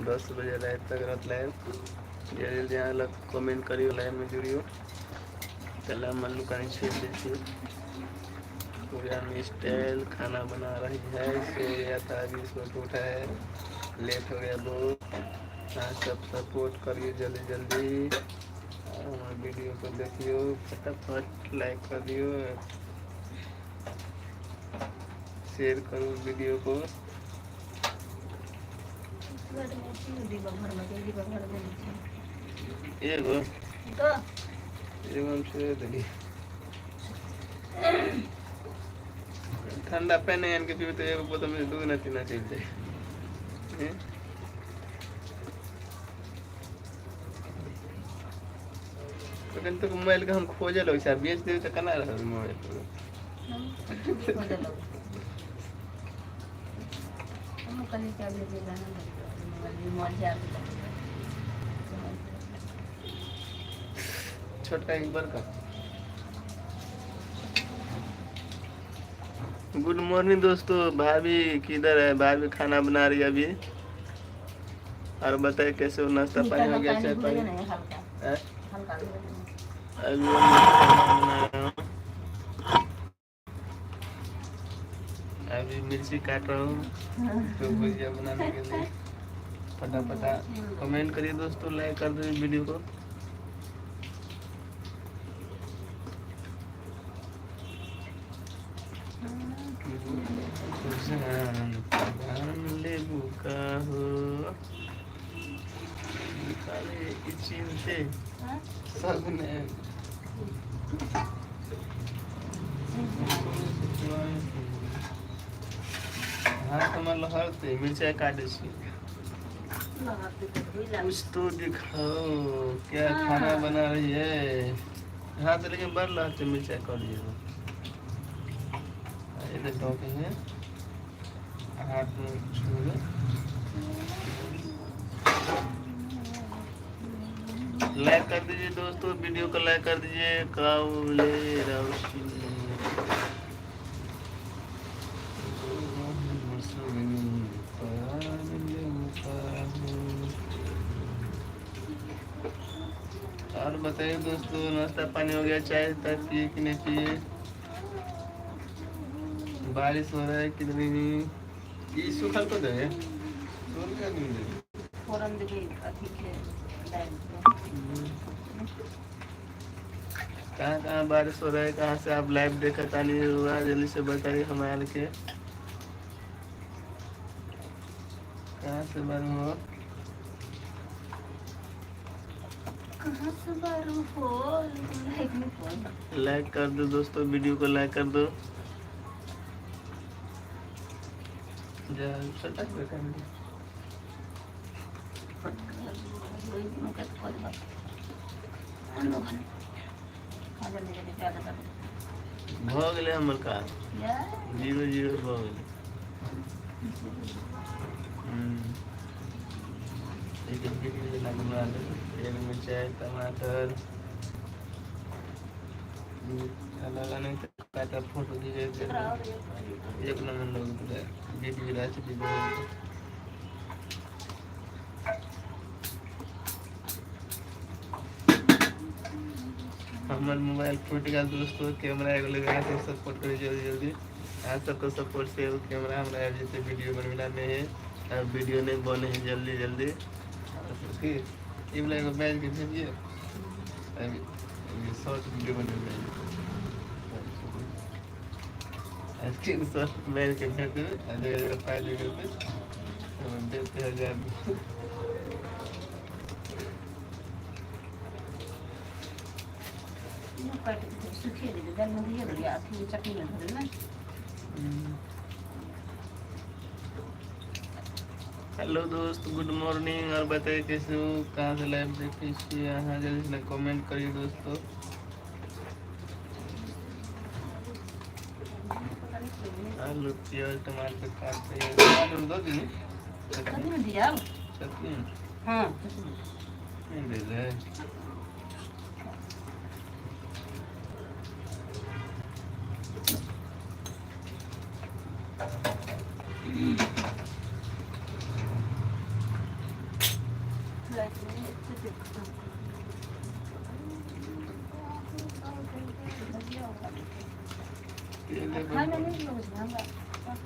10 बजे लाइव तक रहत लाइव जल्दी यहाँ लग कमेंट करियो लाइव में जुड़ियो चला मल्लू का छेड़ देती पूरा स्टाइल खाना बना रही है सो गया था अभी सो उठा है लेट हो गया बहुत हाँ सब सपोर्ट करिए जल्दी जल्दी वीडियो को देखियो फटाफट लाइक कर दियो शेयर करो वीडियो को एगो हम छोड़ देली ठंडा पहने के पीबे तो एगो बोतल में 2 ना 3 ना चल जाए तो तो मोबाइल का हम खोजे लो ऐसा बेच दे तो कना रह मोबाइल हम कहीं क्या भेजेगा ना छोटा एक बार का गुड मॉर्निंग दोस्तों भाभी किधर है भाभी खाना बना रही है अभी और बताइए कैसे हो नाश्ता पानी हो गया चाय पानी अभी अभी मिर्ची काट रहा हूँ तो भुजिया बनाने के लिए फटाफट कमेंट करिए दोस्तों लाइक कर दो वीडियो को लेबू का हो चिंते सब ने हाँ तुम्हारा हरते मिर्चा काटे कुछ तो दिखाओ क्या खाना बना रही है हाँ तो लेकिन बन रहा है मिर्चा काट दिए ये देखो है हाथ में छू लाइक कर दीजिए दोस्तों वीडियो को लाइक कर दीजिए काउले राउशी और बताइए दोस्तों नाश्ता पानी हो गया चाय तक पिए कि नहीं पिए बारिश हो रहा है कितनी नहीं ये सूखल तो दे सोन का नहीं दे फोरन दे अधिक है कहाँ बारिश हो रहा है कहाँ से आप लाइव देखा नहीं हुआ जल्दी से बताइए हमारे के कहाँ से बारू हो लाइक कर दो दोस्तों वीडियो को लाइक कर दो भ गए हमर का 0-0 भ गए एक मिर्चाई टमाटर नहीं काटा फोटो दीजिए एक नंबर लोग वीडियो रेसिपी हमारे मोबाइल फूट गया दोस्तों कैमरा एगो लगा के सपोर्ट करिए जल्दी जल्दी आप सबको सपोर्ट से कैमरा हमारा जैसे वीडियो बनाने हैं वीडियो नहीं बने हैं जल्दी जल्दी ये वाला एगो बैच के भेजिए अभी शॉर्ट वीडियो बने स्क्रीन शॉट बैच के भेज दो फाइल देते हैं जब हेलो दोस्त गुड मॉर्निंग और बताइए कैसे हो कहाँ से लाइव देखिए यहाँ जल्दी से कमेंट करिए दोस्तों आलू प्याज टमाटर काटते दो दिन चटनी हाँ दे दे ये ले खाने नहीं लोग हमरा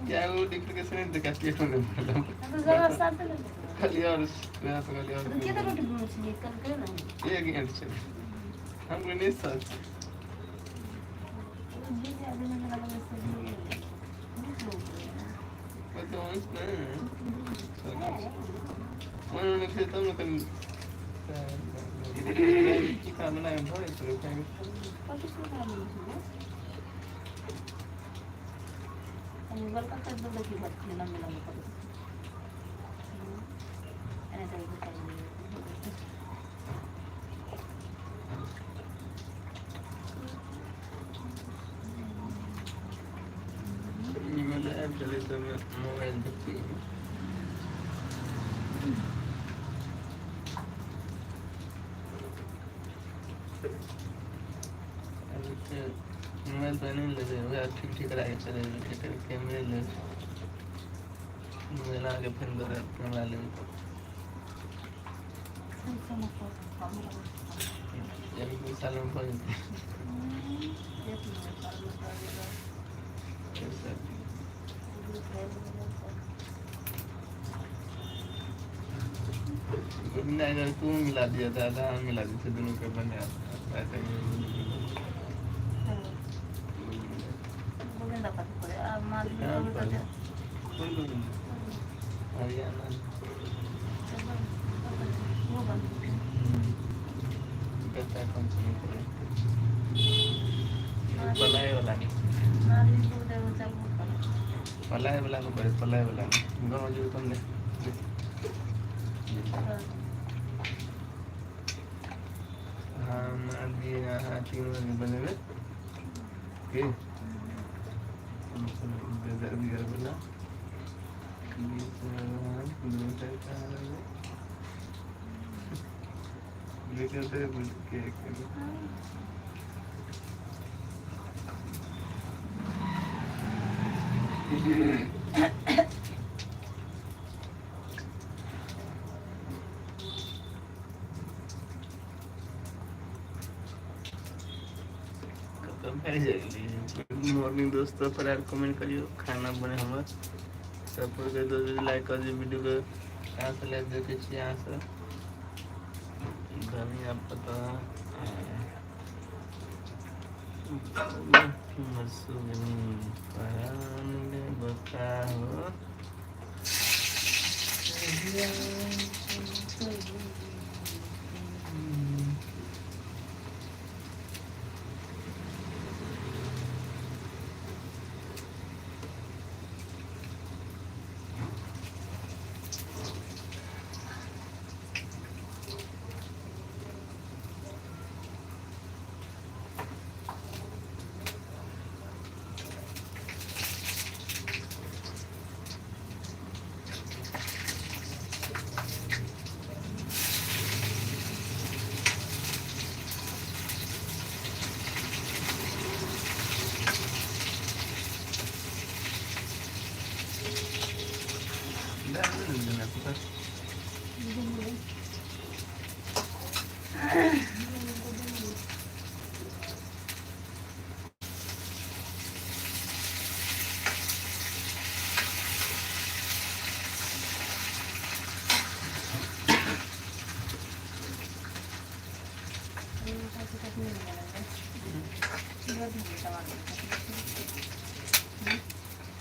क्या वो डिप्लीकेशन है देखा के होने वाला तो जरा साथ ले खाली और मैं तो खाली और कितना रोटी बनती है कल के ना एक घंटे से हम नहीं सोच ये अभी मैंने लगा से तो ना उन्होंने फिर तुम लोग की काम ना है बहुत तो खाएंगे मोबाइल का कर दो कि बात लेना मिला कर ऐसे टाइप का ईमेल ऐप चले तो मैं मोबाइल देखती हूँ मोबाइल तो नहीं ले रहे हो ठीक ठीक करा के चले ठीक कैमरे ले मोबाइल आगे फिर बता कैमरा ले एक दो साल में पहुंच गोविंदा इधर तू मिला दिया था आधार मिला दिया दोनों के बने ऐसा गोविंदा का तो पड़े अब माल भी तो कौन गोविंदा हरियाणा वो बन कहता है कौन सा पलाए वाला नहीं माल भी तो दे चल पलाए वाला को पड़े पलाए वाला गाँव जो तुमने हाँ मान दिए हाँ 3 बजे बने हुए के बेदर भी कर बोला लेकिन तो बोल के गुड मॉर्निंग दोस्तों पर यार कमेंट करियो खाना बने हमार सपोर्ट कर दो लाइक कर दियो वीडियो को यहाँ से लाइव देखे छी यहाँ से धनिया पत्ता मरसूनी परान ले बताओ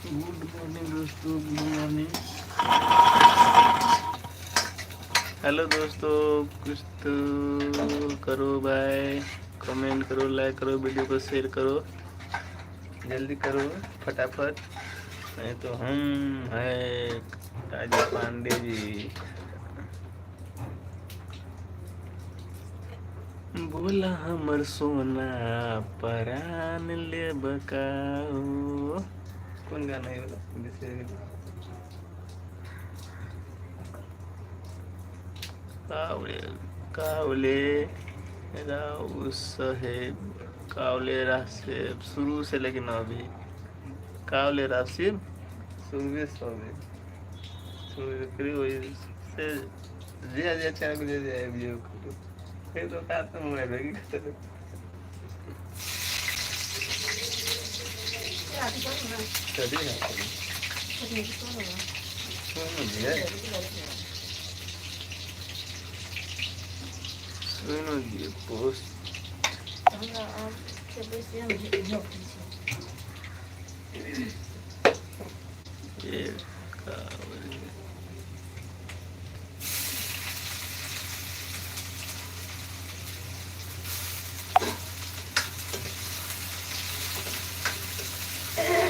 गुड मॉर्निंग दोस्तों गुड मॉर्निंग हेलो दोस्तों कुछ तो करो भाई कमेंट करो लाइक करो वीडियो को शेयर करो जल्दी करो फटाफट नहीं तो हम है राजा पांडे जी बोला हमर सोना परान ले बकाओ कौन गाना है वाला कावले कावले राव साहेब कावले रासिब शुरू से लेकिन अभी कावले रासिब सुबह सोबे शुरू करी वही से जे अच्छा को जे वीडियो फिर तो खाता हूँ मैं भी करते तो कभी है सुनो जी सुनो जी पोस्ट ये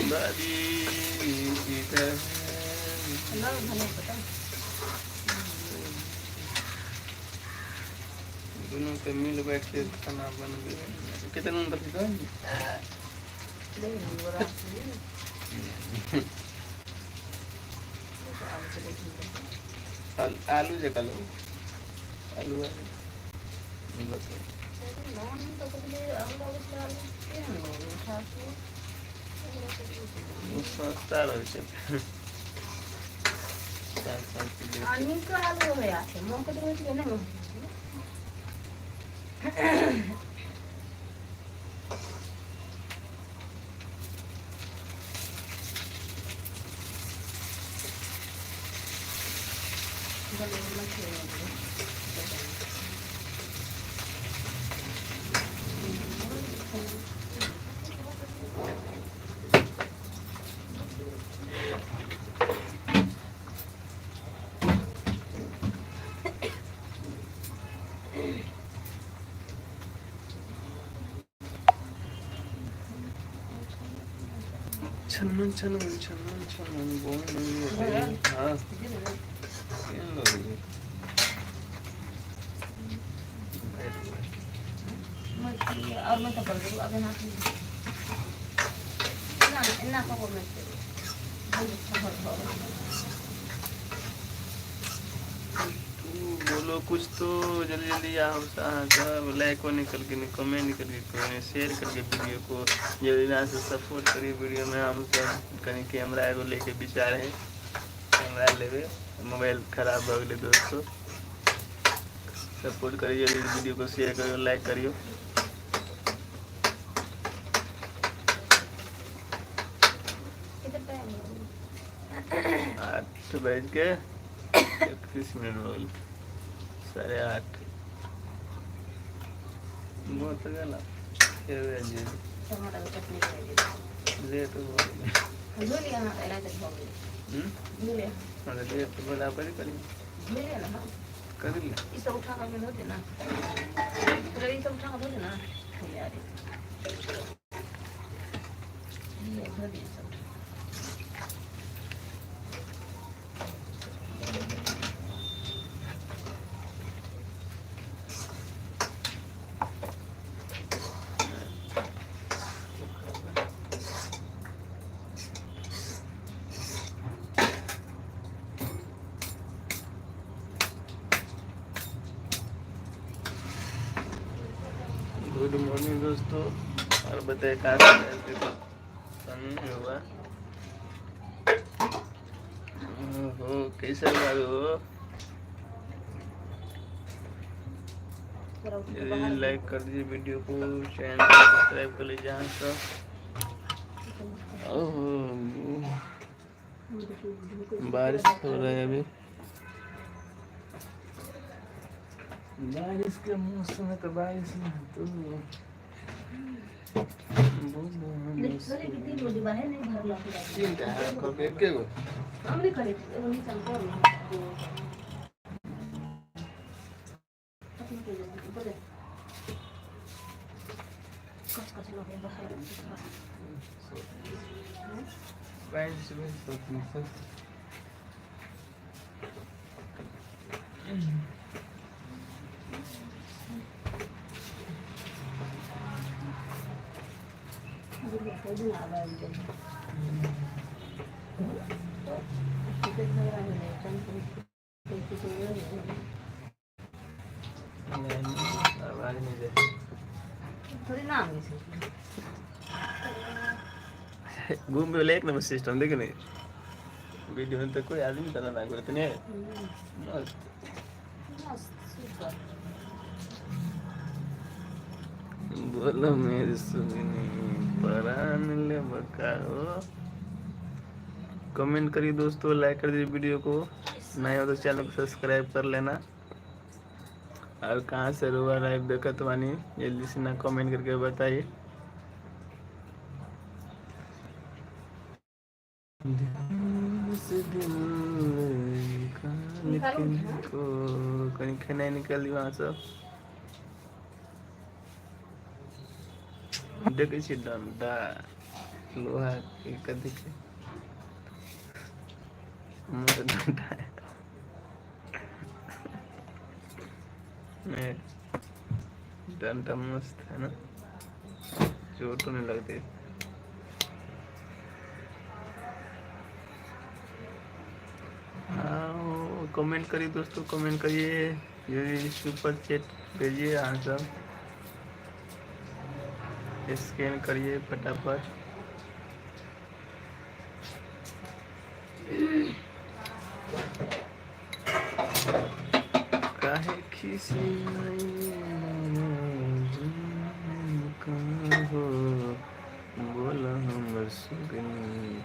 बारी इधर दोनों के मिल बैठ के खाना बन गया कितने नंबर की आलू जे कलो आलू बस सस्ता रहे છે आनी का आलू हो गया है मोक तो है ना छन्नन छन्नन छन्नन छन्नन बोल हाँ क्या लोगे और मैं तो कर दूँ अभी ना इतना का बोल मैं बोलो कुछ तो जल्दी जल्दी आओ लाइक को निकल के कमेंट निकल के शेयर करके वीडियो को जल्दी ना से सपोर्ट करिए वीडियो में हम सब कहीं कैमरा एगो लेके बिचार हैं कैमरा लेवे मोबाइल खराब हो गए दोस्तों सपोर्ट करिए जल्दी वीडियो को शेयर करियो लाइक करियो आठ बज के 31 मिनट बोल 8:30 बहुत गला लेट हो लेट बराबर करी कर ले इसे उठा कर मिलो देना रवि से उठा कर दो देना यार ये धो दे सब गुड मॉर्निंग दोस्तों और बताए कहाँ समय हुआ हो कैसे हो लाइक कर दीजिए वीडियो को चैनल को सब्सक्राइब कर लीजिए यहाँ सब बारिश हो रहा है अभी बारिश के मौसम में तो बारिश नहीं तो थोड़ी ना घूम पे एक नंबर सिस्टम देखे नहीं वीडियो में तो कोई आदमी तरह ना करते नहीं सर बोलो मेरी सुगनी परान ले बकाओ। कमेंट करिए दोस्तों, लाइक कर दीजिए वीडियो को, नए हो तो चैनल को सब्सक्राइब कर लेना। और कहाँ से रुआ लाइव देखा तो वानी जल्दी से ना कमेंट करके बताइए। दिल से दिल निकाल के को कहीं खाना निकाली वहाँ सब देखे छी डंडा लोहा के कथी के मोर डंडा है। डंडा मस्त है ना, चोट नहीं लगती। हाँ कमेंट करिए दोस्तों, कमेंट करिए, ये सुपर चैट भेजिए आंसर, स्कैन करिए फटाफट। काहे खिसी हो बोला हमर सुगनी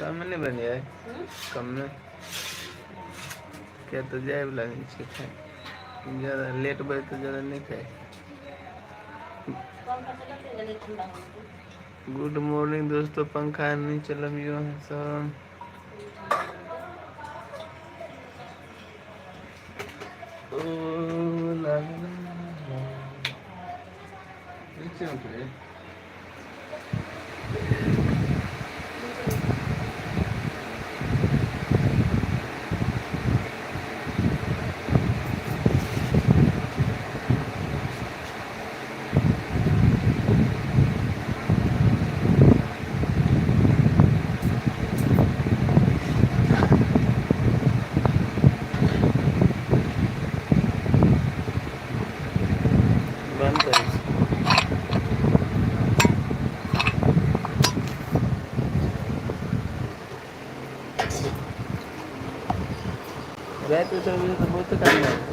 कम नहीं बन जाए, कम में क्या तो जाए वाला नहीं खाए, ज़्यादा लेट बजे तो ज़्यादा नहीं खाए। गुड मॉर्निंग दोस्तों, पंखा नहीं चलम यो है सब। ओ बंद करिए। रात में तो बहुत काम है।